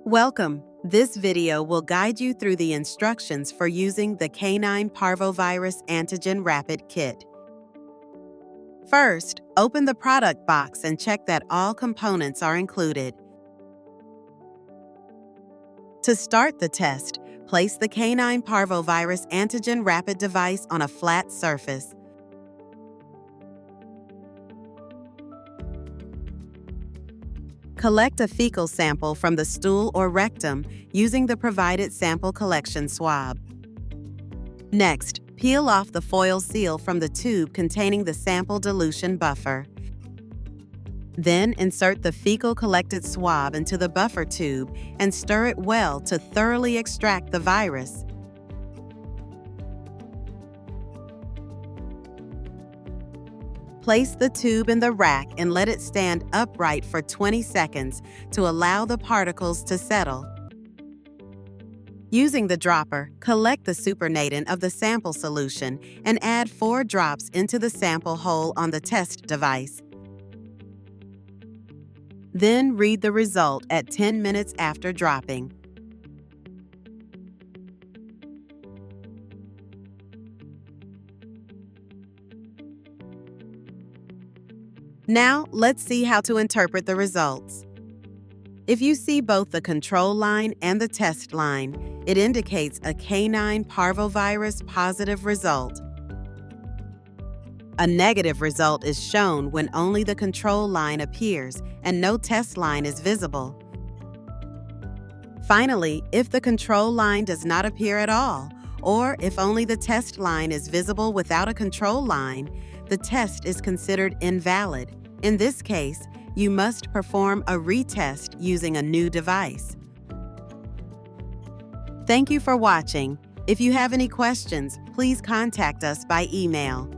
Welcome. This video will guide you through the instructions for using the Canine Parvovirus Antigen Rapid Kit. First, open the product box and check that all components are included. To start the test, place the Canine Parvovirus Antigen Rapid device on a flat surface. Collect a fecal sample from the stool or rectum using the provided sample collection swab. Next, peel off the foil seal from the tube containing the sample dilution buffer. Then insert the fecal collected swab into the buffer tube and stir it well to thoroughly extract the virus. Place the tube in the rack and let it stand upright for 20 seconds to allow the particles to settle. Using the dropper, collect the supernatant of the sample solution and add 4 drops into the sample hole on the test device. Then read the result at 10 minutes after dropping. Now, let's see how to interpret the results. If you see both the control line and the test line, it indicates a canine parvovirus positive result. A negative result is shown when only the control line appears and no test line is visible. Finally, if the control line does not appear at all, or if only the test line is visible without a control line, the test is considered invalid. In this case, you must perform a retest using a new device. Thank you for watching. If you have any questions, please contact us by email.